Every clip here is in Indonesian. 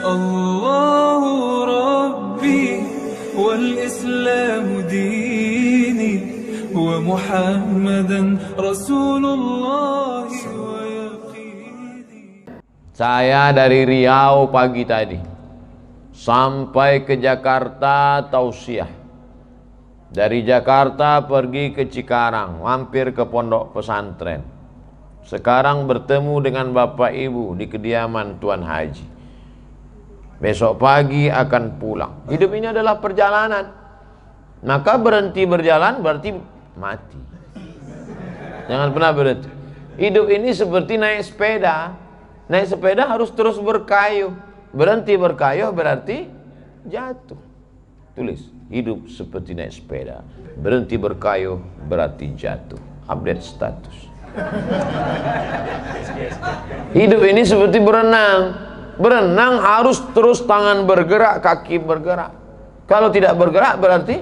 الله ربي والإسلام ديني ومحمدا رسول الله ويقيني. Saya dari Riau pagi tadi sampai ke Jakarta tausiah. Dari Jakarta pergi ke Cikarang, mampir ke pondok pesantren. Sekarang bertemu dengan Bapak Ibu di kediaman Tuan Haji. Besok pagi akan pulang. Hidup ini adalah perjalanan. Maka berhenti berjalan berarti mati. Jangan pernah berhenti. Hidup ini seperti naik sepeda. Naik sepeda harus terus berkayuh. Berhenti berkayuh berarti jatuh. Tulis, hidup seperti naik sepeda. Berhenti berkayuh berarti jatuh. Update status. Hidup ini seperti berenang. Berenang harus terus tangan bergerak, kaki bergerak. Kalau tidak bergerak berarti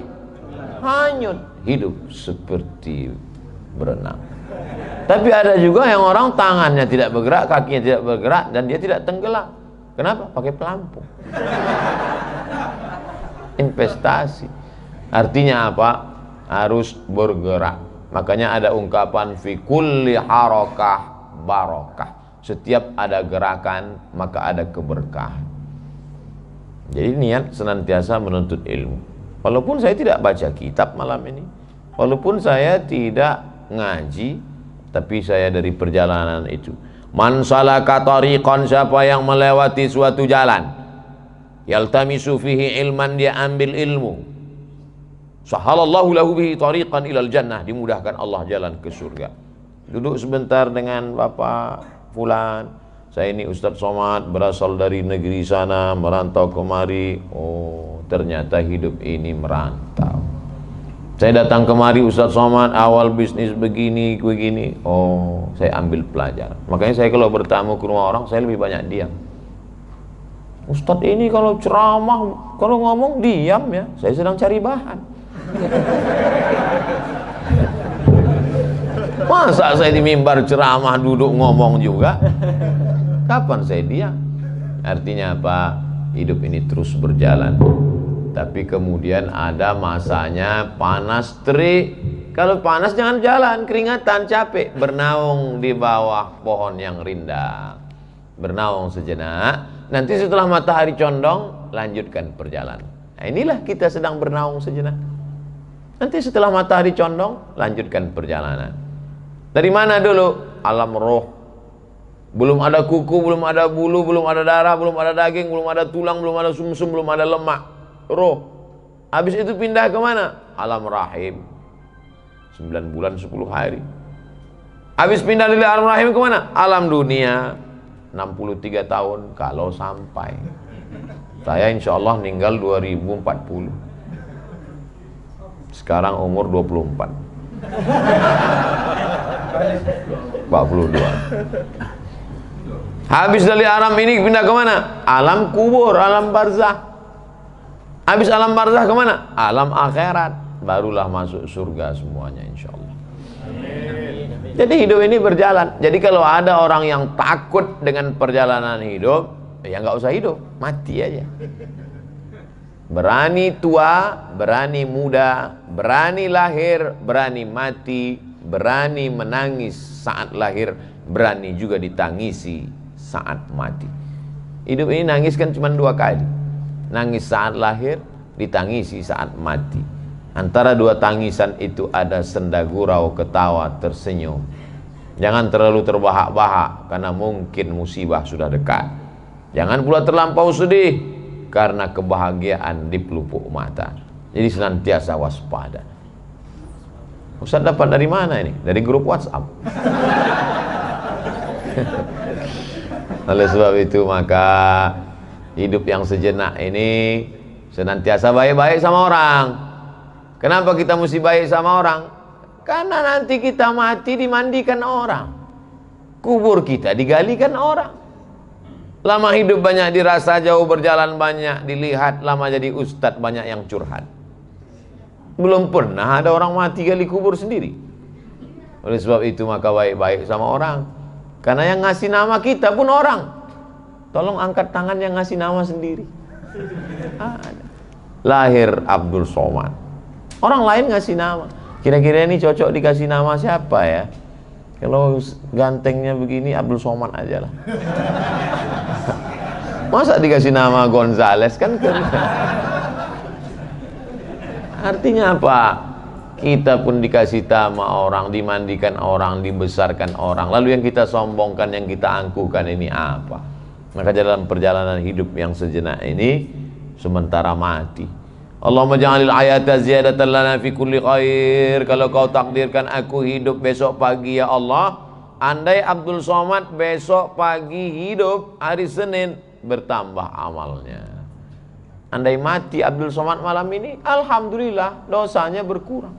hanyut. Hidup seperti berenang. Tapi ada juga yang orang tangannya tidak bergerak, kakinya tidak bergerak, dan dia tidak tenggelam. Kenapa? Pakai pelampung. Investasi. Artinya apa? Harus bergerak. Makanya ada ungkapan fi kulli harakah barakah. Setiap ada gerakan maka ada keberkahan. Jadi niat senantiasa menuntut ilmu. Walaupun saya tidak baca kitab malam ini, walaupun saya tidak ngaji, tapi saya dari perjalanan itu. Man salaka tariqan, siapa yang melewati suatu jalan, yaltamisu fihi ilman, dia ambil ilmu, sahalallahu lahu bihi tariqan ilal jannah, dimudahkan Allah jalan ke surga. Duduk sebentar dengan Bapak Fulan, saya ini Ustadz Somad, berasal dari negeri sana, merantau kemari. Oh, ternyata hidup ini merantau. Saya datang kemari Ustadz Somad, awal bisnis begini. Oh, saya ambil pelajaran. Makanya saya kalau bertamu ke rumah orang, saya lebih banyak diam. Ustadz ini kalau ceramah, kalau ngomong diam ya. Saya sedang cari bahan. Masa saya di mimbar ceramah duduk ngomong juga? Kapan saya diam? Artinya apa? Hidup ini terus berjalan. Tapi kemudian ada masanya panas terik. Kalau panas jangan jalan, keringatan, capek. Bernaung di bawah pohon yang rindang. Bernaung sejenak. Nanti setelah matahari condong, lanjutkan perjalanan. Nah, inilah kita sedang bernaung sejenak. Nanti setelah matahari condong, lanjutkan perjalanan. Dari mana dulu? Alam roh. Belum ada kuku, belum ada bulu, belum ada darah, belum ada daging, belum ada tulang, belum ada sumsum, belum ada lemak. Roh. Habis itu pindah ke mana? Alam rahim. 9 bulan 10 hari. Habis pindah dari alam rahim ke mana? Alam dunia. 63 tahun kalau sampai. Saya insya Allah meninggal 2040. Sekarang umur 24. 42. Habis dari alam ini pindah ke mana? Alam kubur, alam barzah. Habis alam barzah kemana? Alam akhirat. Barulah masuk surga semuanya insya Allah. Jadi hidup ini berjalan. Jadi kalau ada orang yang takut dengan perjalanan hidup, ya nggak usah hidup, mati aja. Berani tua, berani muda, berani lahir, berani mati, berani menangis saat lahir, berani juga ditangisi saat mati. Hidup ini nangis kan cuma 2 kali. Nangis saat lahir, ditangisi saat mati. Antara 2 tangisan itu ada senda gurau, ketawa, tersenyum. Jangan terlalu terbahak-bahak karena mungkin musibah sudah dekat. Jangan pula terlampau sedih karena kebahagiaan di pelupuk mata. Jadi senantiasa waspada. Ustaz dapat dari mana ini? Dari grup WhatsApp. Oleh sebab itu maka hidup yang sejenak ini senantiasa baik-baik sama orang. Kenapa kita mesti baik sama orang? Karena nanti kita mati dimandikan orang. Kubur kita digalikan orang. Lama hidup banyak dirasa, jauh berjalan banyak dilihat, lama jadi ustadz banyak yang curhat. Belum pernah ada orang mati gali kubur sendiri. Oleh sebab itu maka baik-baik sama orang. Karena yang ngasih nama kita pun orang. Tolong angkat tangan yang ngasih nama sendiri. Ada. Lahir Abdul Somad. Orang lain ngasih nama. Kira-kira ini cocok dikasih nama siapa ya? Kalau gantengnya begini Abdul Somad aja lah. Masa dikasih nama Gonzales kan? Artinya apa? Kita pun dikasih nama orang, dimandikan orang, dibesarkan orang. Lalu yang kita sombongkan, yang kita angkuhkan ini apa? Maka dalam perjalanan hidup yang sejenak ini, sementara mati, Allahumma ja'alil hayata ziyadatan lana fi kulli khair. Kalau kau takdirkan aku hidup besok pagi ya Allah, andai Abdul Somad besok pagi hidup hari Senin, bertambah amalnya. Andai mati Abdul Somad malam ini, alhamdulillah dosanya berkurang.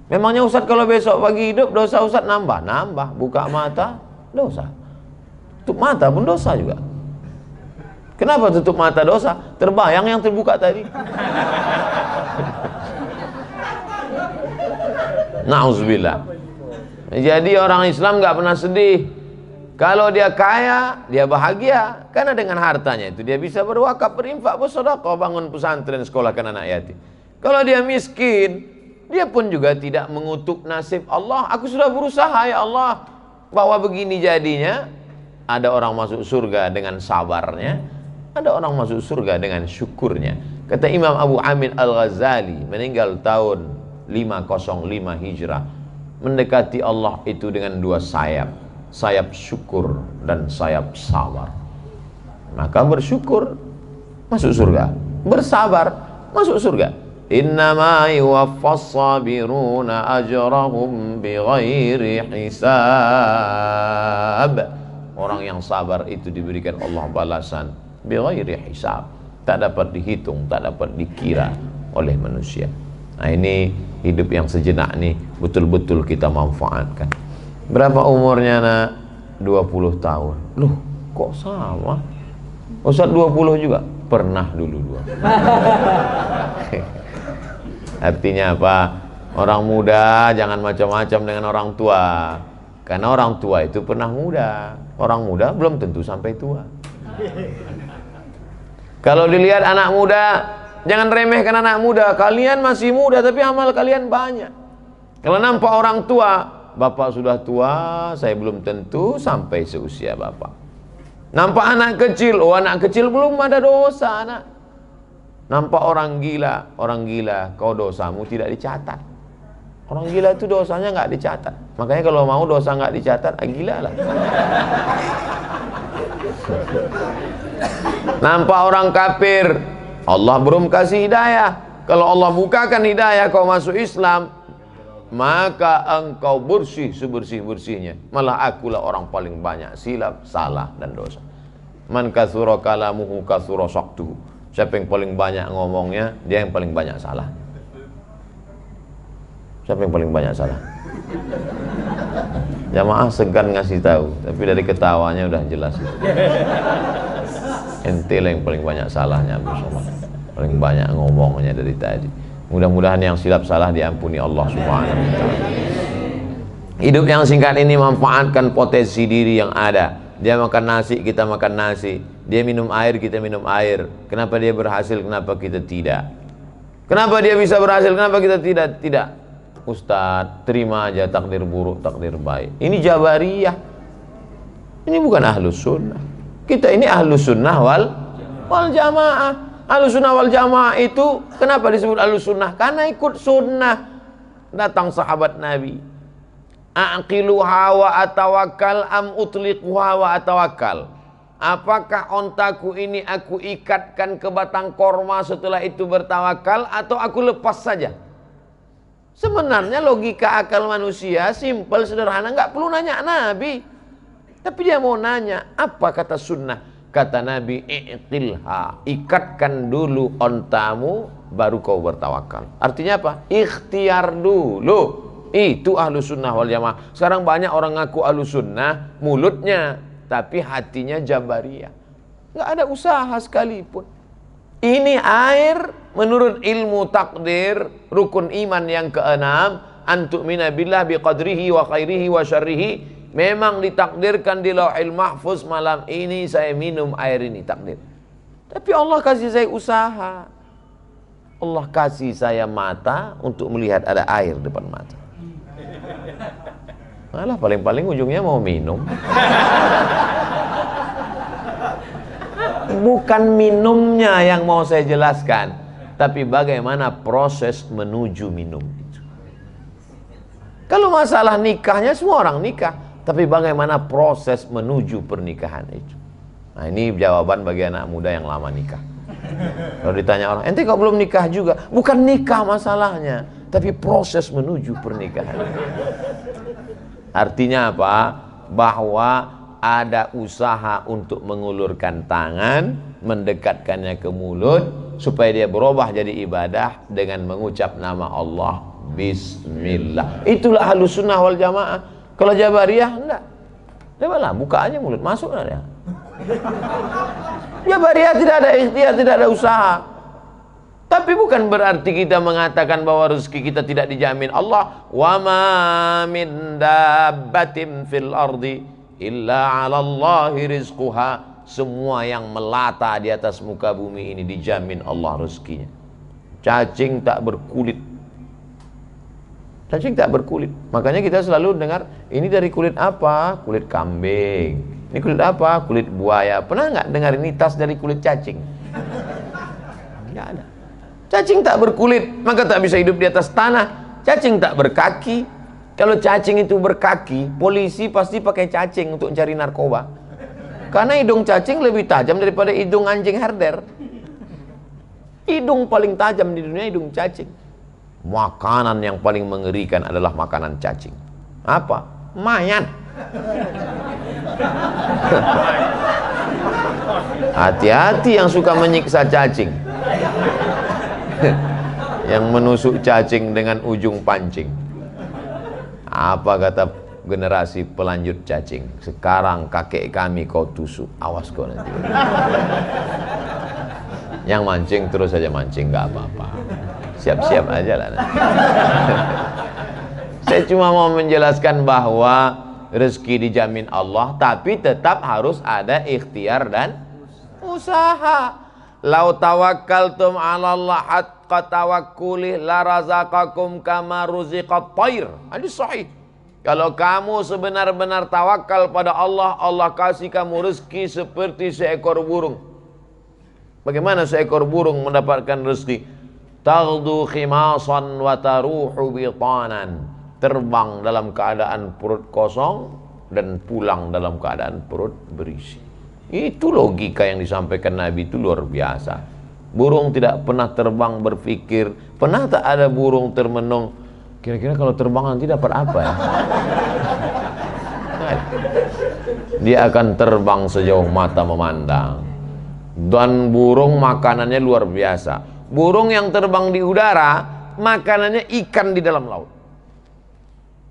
Memangnya Ustaz kalau besok pagi hidup dosa Ustaz nambah? Nambah. Buka mata dosa, tutup mata pun dosa juga. Kenapa tutup mata dosa? Terbayang yang terbuka tadi. Na'udzubillah. Jadi orang Islam nggak pernah sedih. Kalau dia kaya, dia bahagia. Karena dengan hartanya itu dia bisa berwakaf, berinfak, bersedekah, bangun pesantren, sekolahkan anak yatim. Kalau dia miskin, dia pun juga tidak mengutuk nasib Allah. Aku sudah berusaha ya Allah, bahwa begini jadinya. Ada orang masuk surga dengan sabarnya, ada orang masuk surga dengan syukurnya. Kata Imam Abu Hamid Al-Ghazali, meninggal tahun 505 Hijrah, mendekati Allah itu dengan dua sayap. Sayap syukur dan sayap sabar. Maka bersyukur masuk surga, bersabar masuk surga. Innama yuwaffas sabiruna ajrahum bighairi hisab. Orang yang sabar itu diberikan Allah balasan bighairi hisab, tak dapat dihitung, tak dapat dikira oleh manusia. Nah, ini hidup yang sejenak nih betul-betul kita manfaatkan. Berapa umurnya nak? 20 tahun. Loh, kok sama? Ustaz 20 juga? Pernah dulu 20. Artinya apa? Orang muda jangan macam-macam dengan orang tua. Karena orang tua itu pernah muda. Orang muda belum tentu sampai tua. Kalau dilihat anak muda, jangan remehkan anak muda. Kalian masih muda tapi amal kalian banyak. Kalau nampak orang tua, bapak sudah tua, saya belum tentu sampai seusia bapak. Nampak anak kecil, oh anak kecil belum ada dosa anak. Nampak orang gila, kau dosamu tidak dicatat. Orang gila itu dosanya nggak dicatat. Makanya kalau mau dosa nggak dicatat, gila lah. Nampak orang kafir, Allah belum kasih hidayah. Kalau Allah bukakan hidayah kau masuk Islam, maka engkau bersih sebersih-bersihnya. Malah akulah orang paling banyak silap, salah dan dosa. Man katsura kalamuhu katsura saktuhu. Siapa yang paling banyak ngomongnya, dia yang paling banyak salah. Siapa yang paling banyak salah? Jamaah segan ngasih tahu, tapi dari ketawanya udah jelas itu. Ente lah yang paling banyak salahnya, Abdul Somad. Paling banyak ngomongnya dari tadi. Mudah-mudahan yang silap salah diampuni Allah Subhanahu wa ta'ala. Hidup yang singkat ini manfaatkan potensi diri yang ada. Dia makan nasi, kita makan nasi. Dia minum air, kita minum air. Kenapa dia berhasil, kenapa kita tidak? Kenapa dia bisa berhasil, kenapa kita tidak? Tidak. Ustadz, terima aja takdir buruk, takdir baik. Ini Jabariyah. Ini bukan Ahlus Sunnah. Kita ini Ahlus Sunnah wal Jamaah. Ahlus Sunnah wal Jamaah itu kenapa disebut Ahlus Sunnah? Karena ikut sunnah. Datang sahabat Nabi, aqiluha wa atawakkal am utliquha wa atawakkal. Apakah ontaku ini aku ikatkan ke batang korma setelah itu bertawakal, atau aku lepas saja? Sebenarnya logika akal manusia simpel, sederhana, nggak perlu nanya Nabi. Tapi dia mau nanya, apa kata sunnah? Kata Nabi, i'tilha, ikatkan dulu ontamu, baru kau bertawakal. Artinya apa? Ikhtiar dulu. Itu Ahlus Sunnah wal Jamaah. Sekarang banyak orang ngaku Ahlus Sunnah, mulutnya, tapi hatinya Jabariyah. Nggak ada usaha sekalipun. Ini air menurut ilmu takdir, rukun iman yang keenam, antu'mina billah biqadrihi wa khairihi wa syarrihi. Memang ditakdirkan di Lauhil Mahfuz malam ini saya minum air ini, takdir. Tapi Allah kasih saya usaha. Allah kasih saya mata untuk melihat ada air depan mata. Malah paling-paling ujungnya mau minum. Bukan minumnya yang mau saya jelaskan, tapi bagaimana proses menuju minum itu. Kalau masalah nikahnya semua orang nikah, tapi bagaimana proses menuju pernikahan itu. Nah, ini jawaban bagi anak muda yang lama nikah. Kalau ditanya orang, ente kok belum nikah juga? Bukan nikah masalahnya, tapi proses menuju pernikahan. Artinya apa? Bahwa ada usaha untuk mengulurkan tangan, mendekatkannya ke mulut, supaya dia berubah jadi ibadah dengan mengucap nama Allah, Bismillah. Itulah Ahlus Sunnah wal Jamaah. Kalau Jabariyah enggak. Cobalah buka aja mulut, masuklah dia. Jabariyah tidak ada ikhtiar, tidak ada usaha. Tapi bukan berarti kita mengatakan bahwa rezeki kita tidak dijamin Allah. Wa ma min dabbatin fil ardi illa 'ala Allahi rizquha. Semua yang melata di atas muka bumi ini dijamin Allah rezekinya. Cacing tak berkulit. Cacing tak berkulit. Makanya kita selalu dengar, ini dari kulit apa? Kulit kambing. Ini kulit apa? Kulit buaya. Pernah nggak dengar ini tas dari kulit cacing? Nggak ada. Cacing tak berkulit, maka tak bisa hidup di atas tanah. Cacing tak berkaki. Kalau cacing itu berkaki, polisi pasti pakai cacing untuk cari narkoba. Karena hidung cacing lebih tajam daripada hidung anjing herder. Hidung paling tajam di dunia hidung cacing. Makanan yang paling mengerikan adalah makanan cacing. Apa? Mayat. Hati-hati yang suka menyiksa cacing. Yang menusuk cacing dengan ujung pancing. Apa kata generasi pelanjut cacing? Sekarang kakek kami kau tusuk, awas kau nanti. Yang mancing terus saja mancing, nggak apa-apa. Siap-siap aja lah. Saya cuma mau menjelaskan bahwa rezeki dijamin Allah, tapi tetap harus ada ikhtiar dan usaha. Lau tawakkaltum 'ala Allah haqqa tawakkulih la razaqakum kama ruziqat thair. Hadis sahih. Kalau kamu sebenar-benar tawakal pada Allah, Allah kasih kamu rezeki seperti seekor burung. Bagaimana seekor burung mendapatkan rezeki? Taghdu khimasan wa taruhu bitanan. Terbang dalam keadaan perut kosong dan pulang dalam keadaan perut berisi. Itu logika yang disampaikan Nabi, itu luar biasa. Burung tidak pernah terbang berpikir, pernah tak ada burung termenung, kira-kira kalau terbang nanti dapat apa ya? Dia akan terbang sejauh mata memandang. Dan burung makanannya luar biasa. Burung yang terbang di udara, makanannya ikan di dalam laut.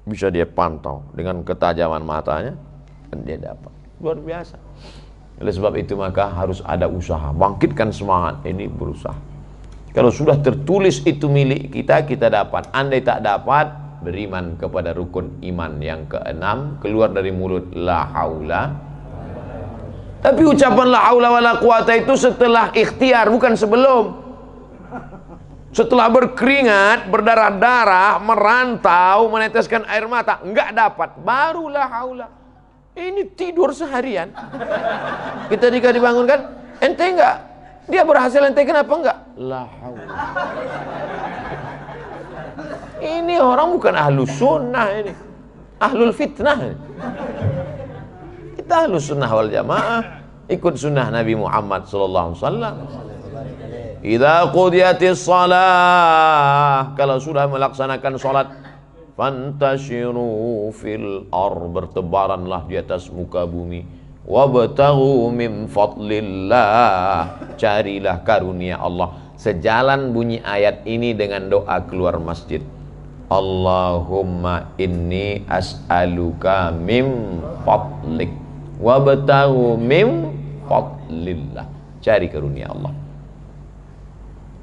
Bisa dia pantau dengan ketajaman matanya, dan dia dapat. Luar biasa. Oleh sebab itu maka harus ada usaha. Bangkitkan semangat, ini berusaha. Kalau sudah tertulis itu milik kita, kita dapat. Andai tak dapat, beriman kepada rukun iman yang keenam, keluar dari mulut la haula. Tapi ucapan la haula wala quwata itu setelah ikhtiar, bukan sebelum. Setelah berkeringat, berdarah-darah, merantau, meneteskan air mata, enggak dapat, baru la haula. Ini tidur seharian. Kita jika dibangunkan, ente enggak? Dia berhasil, ente kenapa enggak? La haula. Ini orang bukan ahlus sunnah ini, ahlul fitnah ini. Kita ahlus sunnah wal jamaah, ikut sunnah Nabi Muhammad SAW. Idza qudiyatis shalah, kalau sudah melaksanakan salat, fantashiru fil ard, bertebaranlah di atas muka bumi, wabtaghu min fadlillah, carilah karunia Allah. Sejalan bunyi ayat ini dengan doa keluar masjid, Allahumma inni as'aluka min fadlik wabtaghu min fadlillah, cari karunia Allah.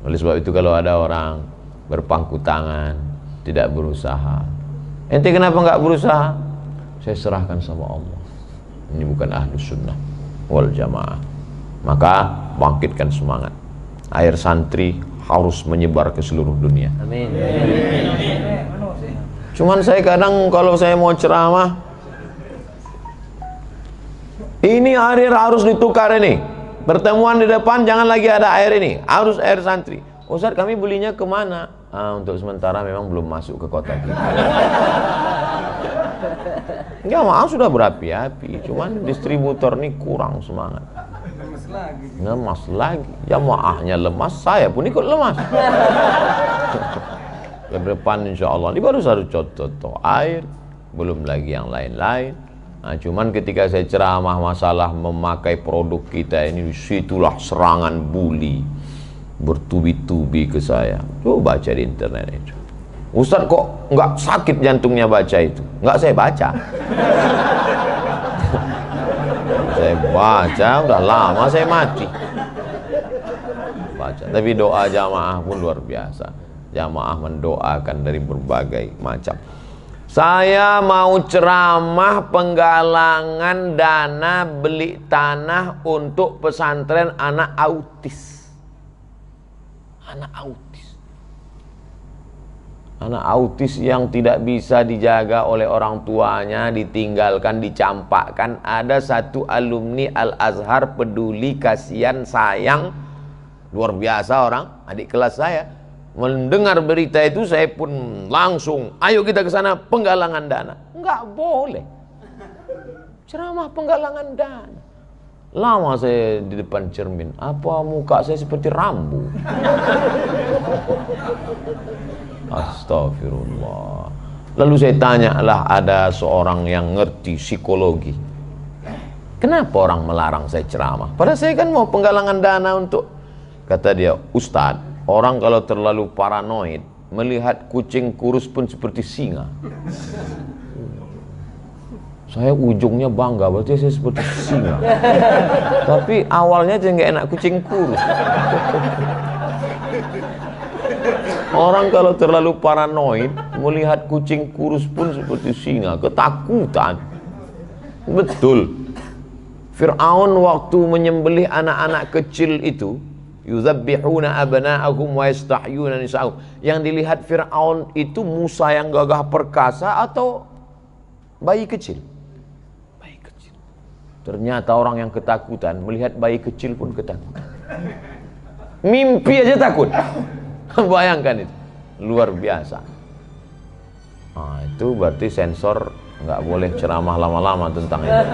Oleh sebab itu kalau ada orang berpangku tangan, tidak berusaha, ente kenapa enggak berusaha? saya serahkan sama Allah. Ini bukan Ahlus Sunnah wal Jamaah. Maka bangkitkan semangat. Air santri harus menyebar ke seluruh dunia. Amin. Cuman saya kadang kalau saya mau ceramah, ini air harus ditukar ini. Pertemuan di depan jangan lagi ada air ini, harus air santri. Ustaz, kami belinya kemana? Untuk sementara memang belum masuk ke kota kita. Enggak, maaf sudah berapi-api, cuman distributor ini kurang semangat. Lemas lagi. Jamaahnya lemas, saya pun ikut lemas. Ke depan insya Allah ini baru satu contoh air, belum lagi yang lain-lain. Nah, cuman ketika saya ceramah masalah memakai produk kita ini, disitulah serangan bully bertubi-tubi ke saya. Coba baca di internet itu. Ustaz, kok nggak sakit jantungnya baca itu? Nggak, saya baca. Saya baca, udah lama saya mati. Baca. Tapi doa jamaah pun luar biasa. Jamaah mendoakan dari berbagai macam. Saya mau ceramah penggalangan dana beli tanah untuk pesantren anak autis. Anak autis. Anak autis yang tidak bisa dijaga oleh orang tuanya, ditinggalkan, dicampakkan. Ada satu alumni Al-Azhar peduli, kasihan, sayang, luar biasa orang, adik kelas saya. Mendengar berita itu saya pun langsung, ayo kita ke sana penggalangan dana. Enggak boleh. Ceramah penggalangan dana. Lama saya di depan cermin, apa muka saya seperti Rambo? Astagfirullah. Lalu saya tanyalah, ada seorang yang ngerti psikologi. Kenapa orang melarang saya ceramah? Padahal saya kan mau penggalangan dana untuk, kata dia, Ustadz, orang kalau terlalu paranoid melihat kucing kurus pun seperti singa. Saya ujungnya bangga, berarti saya seperti singa. Tapi awalnya saya nggak enak kucing kurus. Orang kalau terlalu paranoid melihat kucing kurus pun seperti singa, ketakutan. Betul. Fir'aun waktu menyembelih anak-anak kecil itu, yuzabbihuna abna'ahum wa yastahyuna nisa'ahum. Yang dilihat Fir'aun itu Musa yang gagah perkasa atau bayi kecil? Bayi kecil. Ternyata orang yang ketakutan melihat bayi kecil pun ketakutan. Mimpi aja takut. Bayangkan itu, luar biasa. Nah, itu berarti sensor nggak boleh ceramah lama-lama tentang itu.